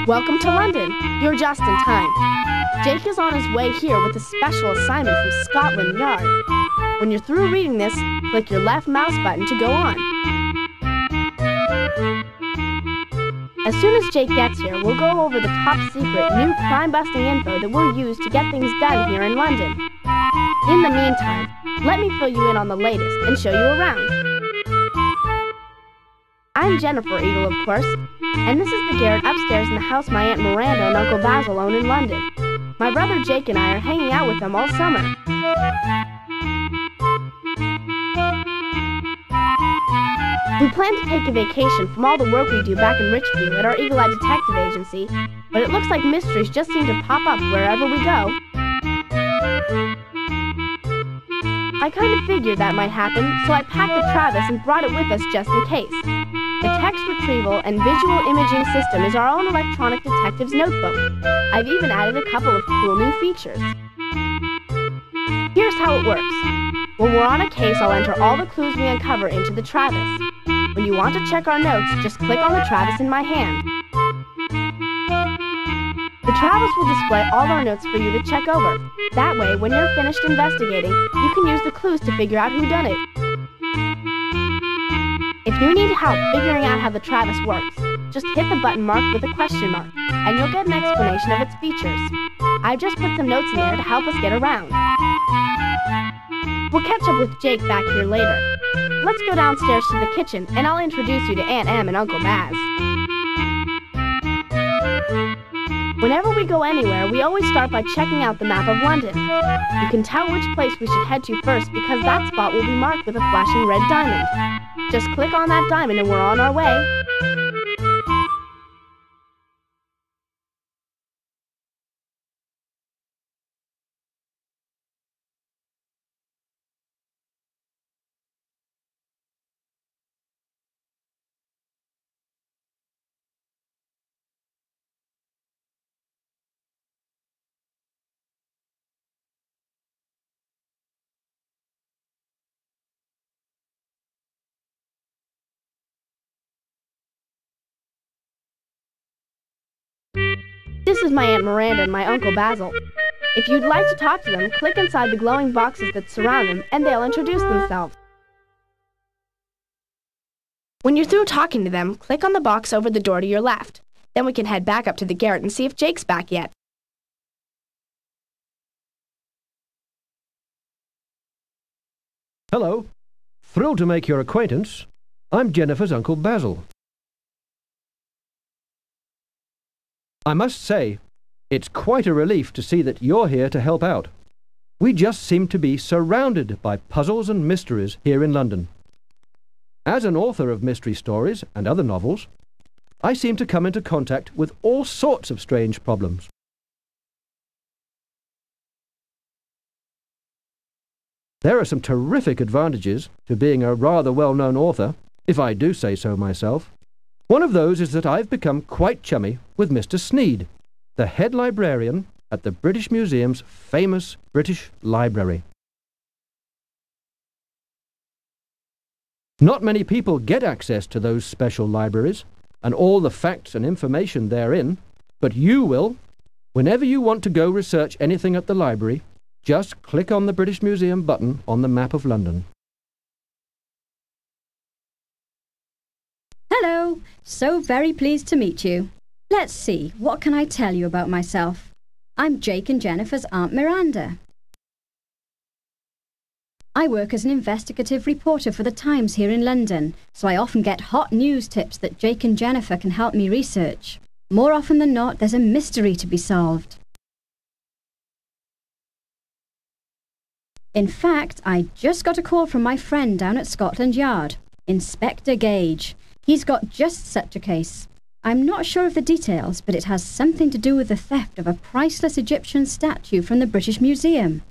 Welcome to London. You're just in time. Jake is on his way here with a special assignment from Scotland Yard. When you're through reading this, click your left mouse button to go on. As soon as Jake gets here, we'll go over the top-secret new crime-busting info that we'll use to get things done here in London. In the meantime, let me fill you in on the latest and show you around. I'm Jennifer Eagle, of course, and this is the garret upstairs in the house my Aunt Miranda and Uncle Basil own in London. My brother Jake and I are hanging out with them all summer. We plan to take a vacation from all the work we do back in Richview at our Eagle Eye Detective Agency, but it looks like mysteries just seem to pop up wherever we go. I kind of figured that might happen, so I packed the Travis and brought it with us just in case. The text retrieval and visual imaging system is our own electronic detective's notebook. I've even added a couple of cool new features. Here's how it works. When we're on a case, I'll enter all the clues we uncover into the Travis. When you want to check our notes, just click on the Travis in my hand. The Travis will display all our notes for you to check over. That way, when you're finished investigating, you can use the clues to figure out who done it. If you need help figuring out how the Travis works, just hit the button marked with a question mark, and you'll get an explanation of its features. I've just put some notes in there to help us get around. We'll catch up with Jake back here later. Let's go downstairs to the kitchen, and I'll introduce you to Aunt Em and Uncle Baz. Whenever we go anywhere, we always start by checking out the map of London. You can tell which place we should head to first because that spot will be marked with a flashing red diamond. Just click on that diamond and we're on our way. This is my Aunt Miranda and my Uncle Basil. If you'd like to talk to them, click inside the glowing boxes that surround them, and they'll introduce themselves. When you're through talking to them, click on the box over the door to your left. Then we can head back up to the garret and see if Jake's back yet. Hello. Thrilled to make your acquaintance. I'm Jennifer's Uncle Basil. I must say, it's quite a relief to see that you're here to help out. We just seem to be surrounded by puzzles and mysteries here in London. As an author of mystery stories and other novels, I seem to come into contact with all sorts of strange problems. There are some terrific advantages to being a rather well-known author, if I do say so myself. One of those is that I've become quite chummy with Mr. Sneed, the head librarian at the British Museum's famous British Library. Not many people get access to those special libraries and all the facts and information therein, but you will. Whenever you want to go research anything at the library, just click on the British Museum button on the map of London. Hello! So very pleased to meet you. Let's see, what can I tell you about myself? I'm Jake and Jennifer's Aunt Miranda. I work as an investigative reporter for the Times here in London, so I often get hot news tips that Jake and Jennifer can help me research. More often than not, there's a mystery to be solved. In fact, I just got a call from my friend down at Scotland Yard, Inspector Gage. He's got just such a case. I'm not sure of the details, but it has something to do with the theft of a priceless Egyptian statue from the British Museum.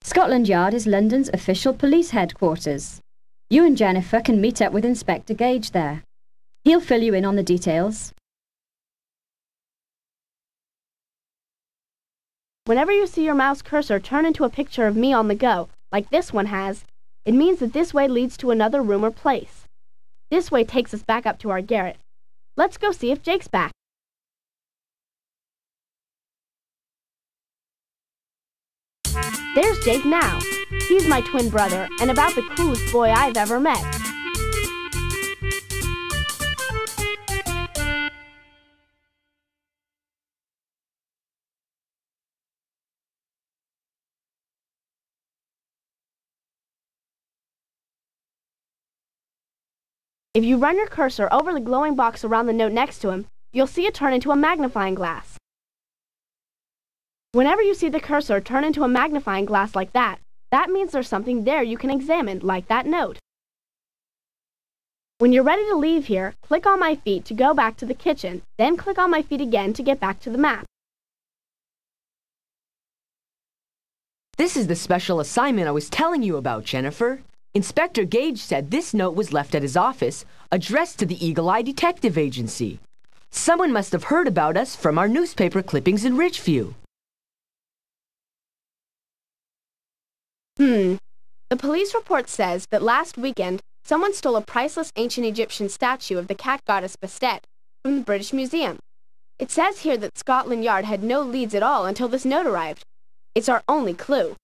Scotland Yard is London's official police headquarters. You and Jennifer can meet up with Inspector Gage there. He'll fill you in on the details. Whenever you see your mouse cursor turn into a picture of me on the go, like this one has, it means that this way leads to another room or place. This way takes us back up to our garret. Let's go see if Jake's back. There's Jake now. He's my twin brother and about the coolest boy I've ever met. If you run your cursor over the glowing box around the note next to him, you'll see it turn into a magnifying glass. Whenever you see the cursor turn into a magnifying glass like that, that means there's something there you can examine, like that note. When you're ready to leave here, click on my feet to go back to the kitchen, then click on my feet again to get back to the map. This is the special assignment I was telling you about, Jennifer. Inspector Gage said this note was left at his office, addressed to the Eagle Eye Detective Agency. Someone must have heard about us from our newspaper clippings in Ridgeview. The police report says that last weekend, someone stole a priceless ancient Egyptian statue of the cat goddess Bastet from the British Museum. It says here that Scotland Yard had no leads at all until this note arrived. It's our only clue.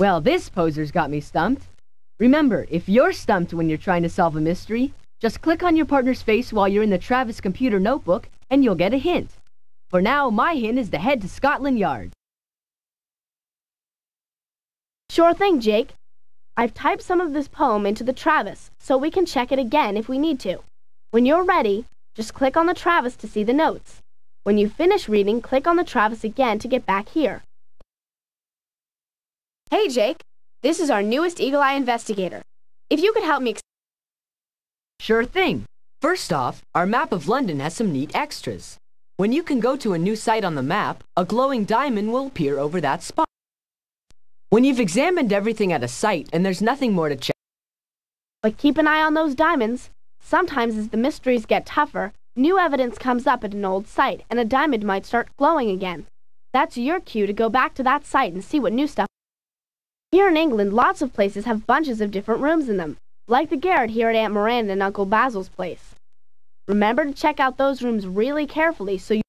Well, this poser's got me stumped. Remember, if you're stumped when you're trying to solve a mystery, just click on your partner's face while you're in the Travis computer notebook and you'll get a hint. For now, my hint is to head to Scotland Yard. Sure thing, Jake. I've typed some of this poem into the Travis, so we can check it again if we need to. When you're ready, just click on the Travis to see the notes. When you finish reading, click on the Travis again to get back here. Hey, Jake. This is our newest Eagle Eye investigator. If you could help me... Sure thing. First off, our map of London has some neat extras. When you can go to a new site on the map, a glowing diamond will appear over that spot. When you've examined everything at a site and there's nothing more to check... But keep an eye on those diamonds. Sometimes as the mysteries get tougher, new evidence comes up at an old site and a diamond might start glowing again. That's your cue to go back to that site and see what new stuff... Here in England, lots of places have bunches of different rooms in them, like the garret here at Aunt Miranda and Uncle Basil's place. Remember to check out those rooms really carefully so you...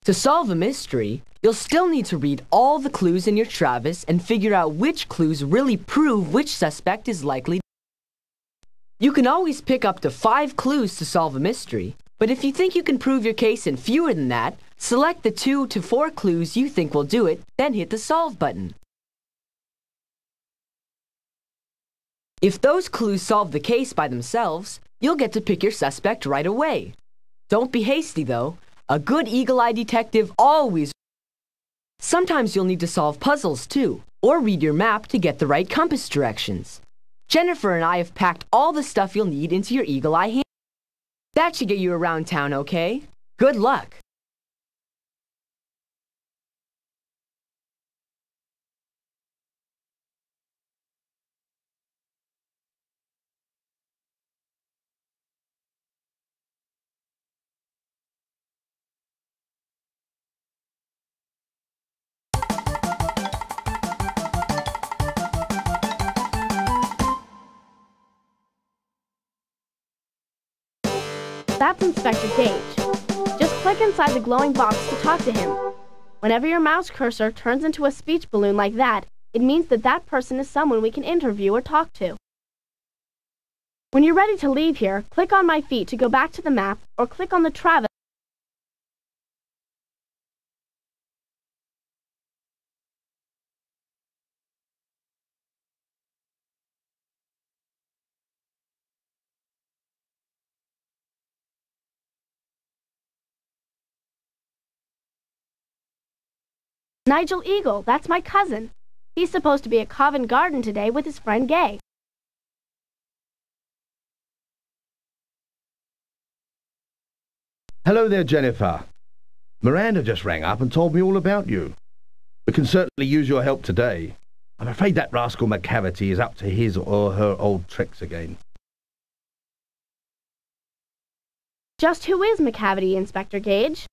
To solve a mystery, you'll still need to read all the clues in your Travis and figure out which clues really prove which suspect is likely. You can always pick up to 5 clues to solve a mystery, but if you think you can prove your case in fewer than that, select the 2 to 4 clues you think will do it, then hit the Solve button. If those clues solve the case by themselves, you'll get to pick your suspect right away. Don't be hasty, though. A good Eagle Eye detective always... Sometimes you'll need to solve puzzles, too, or read your map to get the right compass directions. Jennifer and I have packed all the stuff you'll need into your Eagle Eye hand. That should get you around town, okay? Good luck! That's Inspector Gage. Just click inside the glowing box to talk to him. Whenever your mouse cursor turns into a speech balloon like that, it means that that person is someone we can interview or talk to. When you're ready to leave here, click on my feet to go back to the map or click on the Travis Nigel Eagle, that's my cousin. He's supposed to be at Covent Garden today with his friend Gay. Hello there, Jennifer. Miranda just rang up and told me all about you. We can certainly use your help today. I'm afraid that rascal McCavity is up to his or her old tricks again. Just who is McCavity, Inspector Gage?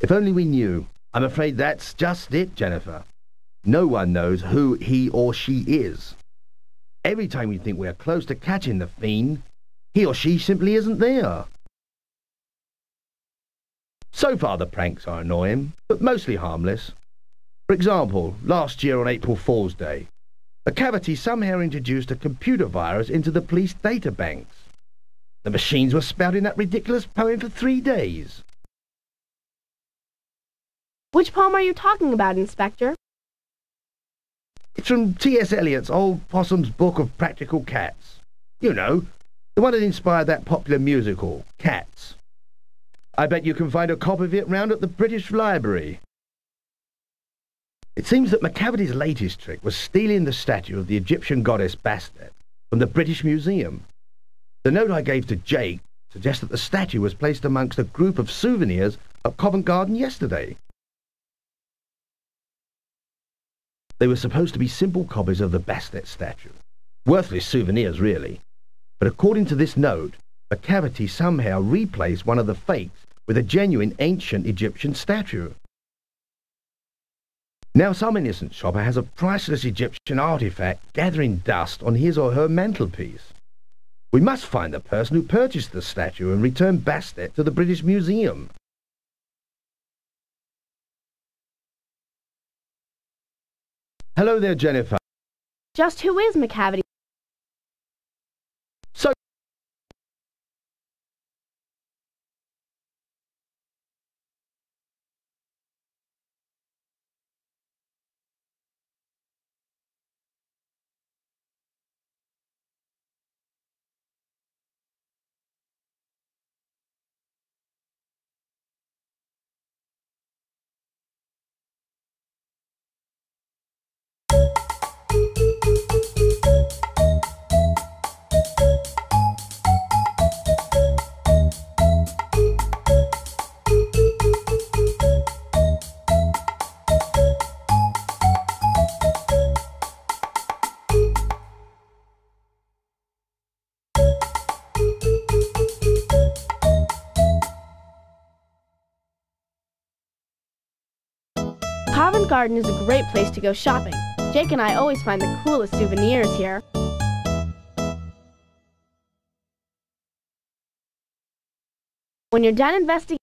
If only we knew. I'm afraid that's just it, Jennifer. No one knows who he or she is. Every time we think we're close to catching the fiend, he or she simply isn't there. So far the pranks are annoying, but mostly harmless. For example, last year on April Fool's Day, McCavity somehow introduced a computer virus into the police data banks. The machines were spouting that ridiculous poem for 3 days. Which poem are you talking about, Inspector? It's from T.S. Eliot's Old Possum's Book of Practical Cats. You know, the one that inspired that popular musical, Cats. I bet you can find a copy of it round at the British Library. It seems that McCavity's latest trick was stealing the statue of the Egyptian goddess Bastet from the British Museum. The note I gave to Jake suggests that the statue was placed amongst a group of souvenirs at Covent Garden yesterday. They were supposed to be simple copies of the Bastet statue. Worthless souvenirs, really. But according to this note, McCavity somehow replaced one of the fakes with a genuine ancient Egyptian statue. Now some innocent shopper has a priceless Egyptian artifact gathering dust on his or her mantelpiece. We must find the person who purchased the statue and return Bastet to the British Museum. Hello there, Jennifer. Just who is McCavity? So Covent Garden is a great place to go shopping. Jake and I always find the coolest souvenirs here. When you're done investigating,